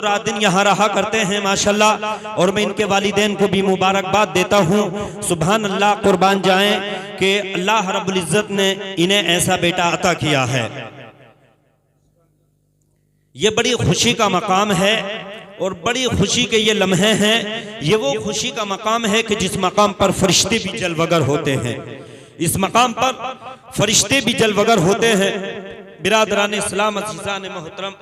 रात दिन यहाँ रहा करते हैं माशाल्लाह, और मैं इनके वालिदैन को भी मुबारकबाद देता हूँ। सुभान अल्लाह, कुर्बान जाएं कि अल्लाह रब्बुल इज्जत ने इन्हें ऐसा बेटा अता किया है। ये बड़ी खुशी का मकाम है और बड़ी खुशी के ये लम्हे हैं। ये वो खुशी का मकाम है कि जिस मकाम पर फरिश्ते भी जलवगर होते हैं। इस मकाम पर फरिश्ते भी जलवगर होते हैं। बिरादरान इस्लाम, अज़ीज़ान मोहतरम,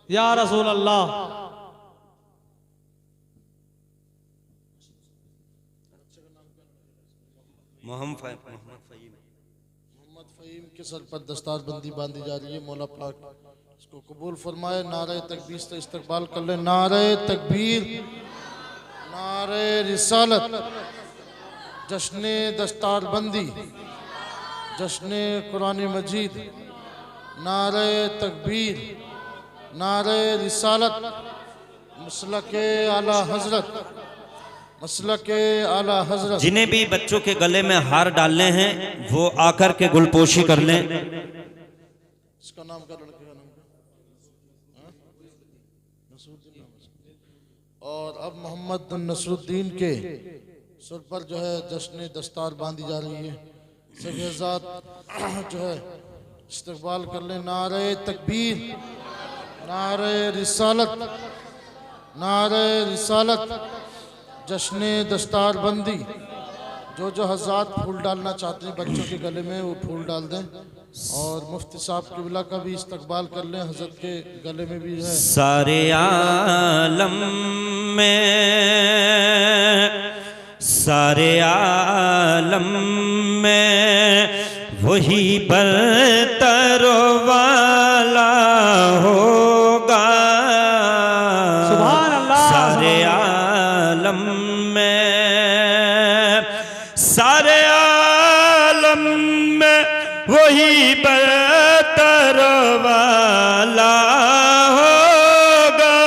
या रसूल अल्लाह। मोहम्मद फ़हीम के सर पर दस्तार बंदी बांधी जा रही है। मौला पाक इसको कबूल फरमाए। नारे तकबीर से इस्तकबाल कर ले। नारे तकबीर, नारे रिसालत, जश्ने दस्तार बंदी, जश्ने कुरान मजीद, नारे तकबीर, नारे रिसालत, मसलके आला हजरत, मसलके आला हजरत। जिन्हें भी बच्चों के गले में हार डालने हैं वो आकर के गुलपोशी कर लें। इसका नाम क्या, लड़के का नाम क्या? नसरुद्दीन नाम है। और अब मोहम्मद नसरुद्दीन के सर पर जो है जश्न दस्तार बांधी जा रही है। सफेजात जो है इस्तकबाल कर ले। नारे तकबीर, नारे रिसालत, नारे रिसालत, जश्न दस्तार बंदी। जो जो हज़रात फूल डालना चाहते हैं बच्चों के गले में वो फूल डाल दें। और मुफ्ती साहब किबला का भी इस्तकबाल कर लें। हज़रत के गले में भी है। सारे आलम में, सारे आलम में वही बरतर वाला होगा। सुभान अल्लाह। सारे आलम में, सारे आलम में वही बरतर वाला होगा।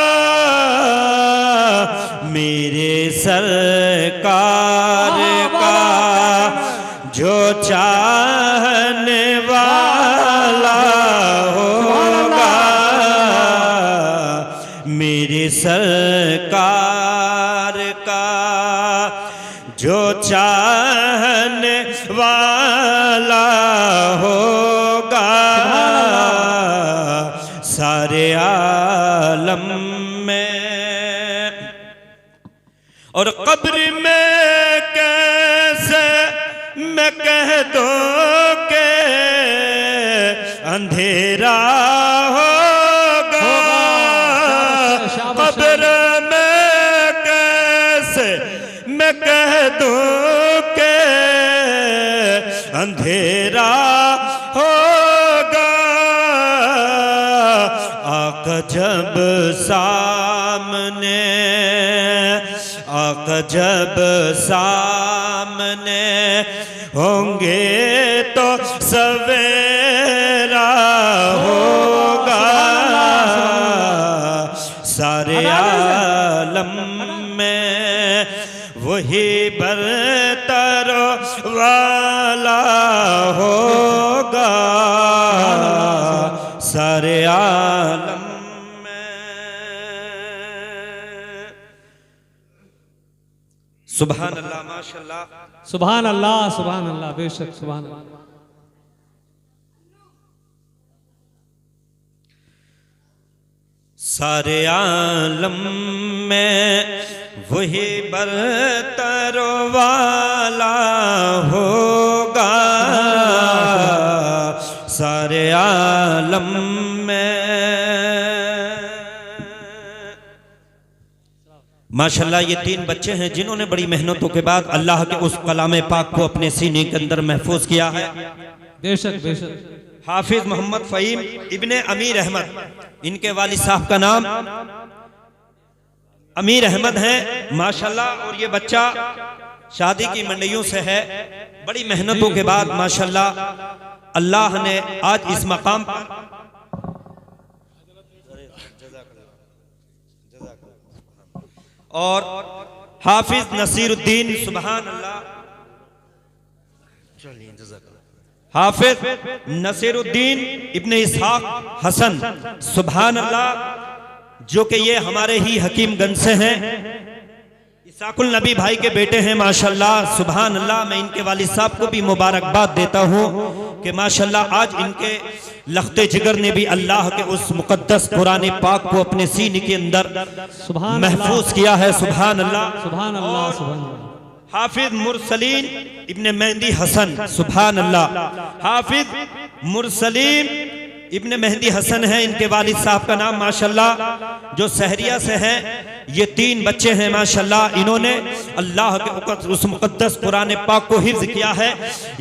मेरे सरकार का जो चाहने वाला होगा। मेरे सरकार का जो चाहने वाला होगा। सारे आलम में और कब्र में कैसे मैं कह दूं के अंधेरा होगा। कब्र में कैसे मैं कह दूं के अंधेरा होगा। आका जब सामने, आका जब सामने होंगे तो सवेरा होगा। सारे आलम में वही बरतर वाला होगा। सारे आलम में। सुभान अल्लाह, माशाल्लाह, सुभान अल्लाह, सुभान अल्लाह, बेशक सुभान अल्लाह। सारे आलम में वही बरतर वाला होगा। सारे आलम में माशाल्लाह ये 3 बच्चे हैं जिन्होंने बड़ी मेहनतों के बाद अल्लाह के उस कलाम पाक को अपने सीने के अंदर महफूज किया है। बेशक बेशक। हाफिज मोहम्मद फ़हीम इब्ने अमीर अहमद, इनके वालिद साहब का नाम अमीर अहमद हैं माशाल्लाह, और ये बच्चा शादी की मंडियों से है। बड़ी मेहनतों के बाद माशाल्लाह अल्लाह ने आज इस मकाम पर और हाफिज नसीरुद्दीन, सुभान अल्लाह, हाफिज नसीरुद्दीन इब्ने इसहाक हसन, सुभान अल्लाह, जो कि ये हमारे ही हकीमगंज से हैं, इसाकुल नबी भाई के बेटे हैं माशाल्लाह, सुभान अल्लाह। मैं इनके वालिद साहब को भी मुबारकबाद देता हूँ कि माशाल्लाह आज इनके लख्ते जिगर ने भी अल्लाह के उस मुकद्दस कुरान पाक को अपने सीने के अंदर महफूज किया है, सुभान अल्लाह, सुभान अल्लाह, सुभान अल्लाह। हाफिज मुरसलीन इब्ने मेहंदी हसन, सुभान अल्लाह, हाफिज मुरसलीन इब्ने मेहंदी हसन है इनके वालिद साहब का नाम माशाल्लाह, जो सहरिया से हैं। ये 3 बच्चे हैं माशाल्लाह, इन्होंने अल्लाह के उस मुकद्दस कुरान पाक को हिफ्ज किया है।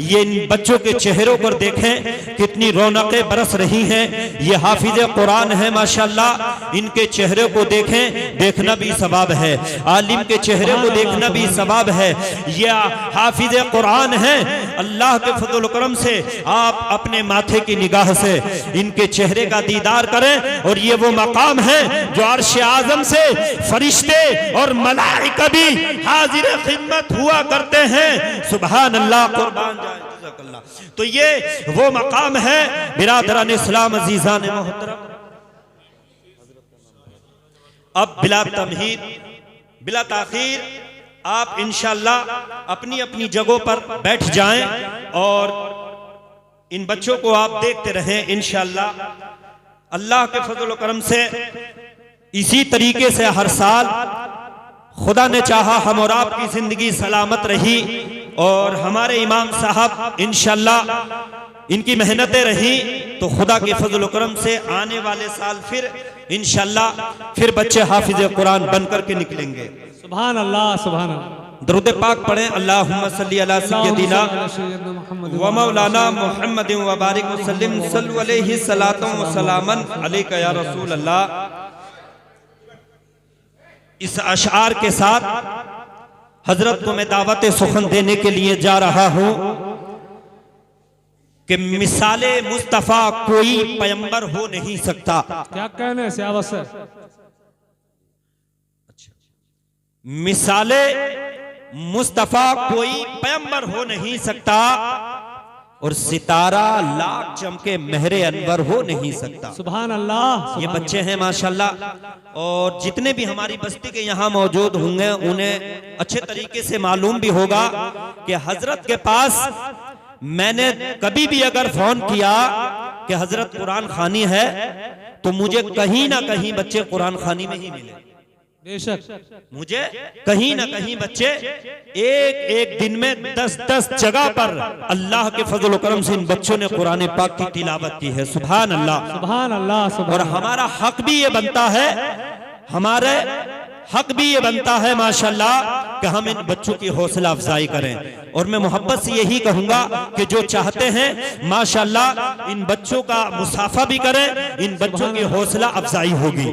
ये इन बच्चों के चेहरों पर देखें कितनी रौनकें बरस रही हैं। ये हाफिज कुरान है माशाल्लाह, इनके चेहरे को देखें, देखना भी सवाब है। आलिम के चेहरे को देखना भी सवाब है। ये हाफिज कुरान है। अल्लाह के फजल करम से आप अपने माथे की निगाह से इनके चेहरे का दीदार करें, और ये वो मकाम है जो अर्श आज़म से फरिश्ते और मलाइका भी हाजिर खिदमत हुआ करते हैं, सुभान अल्लाह, कुर्बान जाए जज़ाकल्लाह। तो ये वो मकाम है बिरादरान इस्लाम अजीज़ान मोहतरम। अब बिला तमहीद बिला ताखीर आप इंशाअल्लाह अपनी अपनी जगहों पर बैठ जाएं और इन बच्चों को आप देखते रहें इंशाअल्लाह। अल्लाह के फजल करम से इसी तरीके से हर साल खुदा ने चाहा हम और आपकी जिंदगी सलामत रही और हमारे इमाम साहब इंशाअल्लाह इनकी मेहनतें रही, तो खुदा के फजल करम से आने वाले साल फिर इंशाअल्लाह फिर बच्चे हाफिज कुरान बनकर के निकलेंगे, सुभान अल्लाह, सुभान अल्लाह। दरूद पाक पढ़ें, अल्लाहुम्मा सल्ली अला सय्यदिना व मौलाना मुहम्मदिन व बारिक वसल्लिम सल्लल्लाहु अलैहि व सलामन अलैका या रसूल अल्लाह। इस अशआर के साथ हजरत को मैं दावत सुखन देने के लिए जा रहा हूं कि मिसाले मुस्तफा कोई पैगंबर हो नहीं सकता। क्या कहने से आवश्यक, मिसाले मुस्तफा कोई पैगंबर हो नहीं सकता और सितारा लाख चमके महरे अनवर हो नहीं सकता, सुभान अल्लाह। ये बच्चे हैं माशाल्लाह, और जितने भी हमारी बस्ती के यहाँ मौजूद होंगे उन्हें अच्छे तरीके से मालूम भी होगा कि हजरत के पास मैंने कभी भी अगर फोन किया कि हजरत कुरान खानी है तो मुझे कहीं ना कहीं बच्चे कुरान खानी में ही मिले। बेशक मुझे कहीं ना कहीं बच्चे एक एक दिन में 10-10 जगह पर अल्लाह के फजल करम से इन बच्चों ने कुरान पाक की तिलावत की है, सुभान अल्लाह, सुभान अल्लाह, सुभान। और हमारा हक भी ये बनता है, हमारे हक भी ये बनता है माशाल्लाह कि हम इन बच्चों की हौसला अफजाई करें। और मैं मोहब्बत से यही कहूंगा कि जो चाहते हैं माशाल्लाह इन बच्चों का मुसाफा भी करें, इन बच्चों की हौसला अफजाई होगी।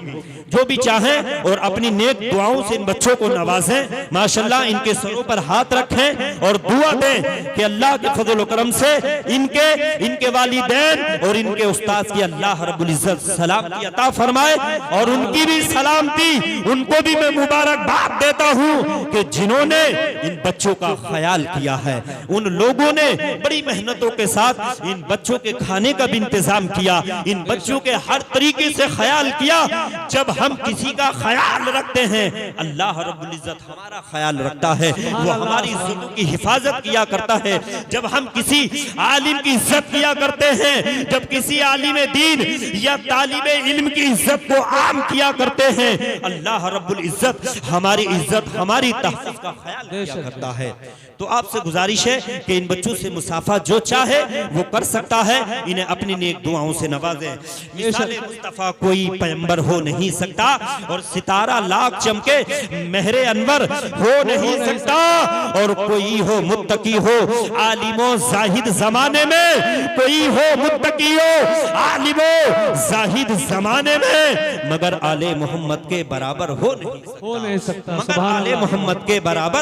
जो भी चाहें और अपनी नेक दुआओं से इन बच्चों को नवाजें, माशाल्लाह इनके सरों पर हाथ रखें और दुआ दें कि अल्लाह के फजल करम से इनके वालिदैन और इनके उस्ताद की अल्लाह रब्बुल इज्जत सलामती अता फरमाए, और उनकी भी सलामती, उनको भी मैं मुबारकबाद देता हूं कि जिन्होंने इन बच्चों का ख्याल किया है। उन लोगों ने बड़ी मेहनतों के साथ इन बच्चों के खाने का भी इंतजाम किया, इन बच्चों के हर तरीके से ख्याल किया। जब हम किसी का ख्याल रखते हैं अल्लाह रब्बुल इज्जत हमारा ख्याल रखता है, वो हमारी इज्जतों की हिफाजत किया करता है। जब हम किसी आलिम की इज्जत किया करते हैं, जब किसी आलिम दीन या तालिबे इल्म की इज्जत को आम किया करते हैं, अल्लाह रब्बुल इज्जत हमारी इज्जत, हमारी तहफ़्फ़ुज़ का ख्याल किया करता है। तो आपसे गुजारिश है कि इन बच्चों से मुसाफा जो चाहे वो कर सकता है, इन्हें अपनी नेक दुआओं से नवाजें। मिसाले मुस्तफा कोई पैगंबर हो नहीं सकता, और सितारा लाख चमके महरे अनवर हो नहीं सकता। और कोई हो मुत्तकी हो आलिमो जाहिद जमाने में, कोई हो मुत्तकी हो आलिमो जाहिद जमाने में, मगर आले मोहम्मद के बराबर हो नहीं सकता, हो नहीं सकता। मगर सुभान आले अल्लाह। मोहम्मद के बराबर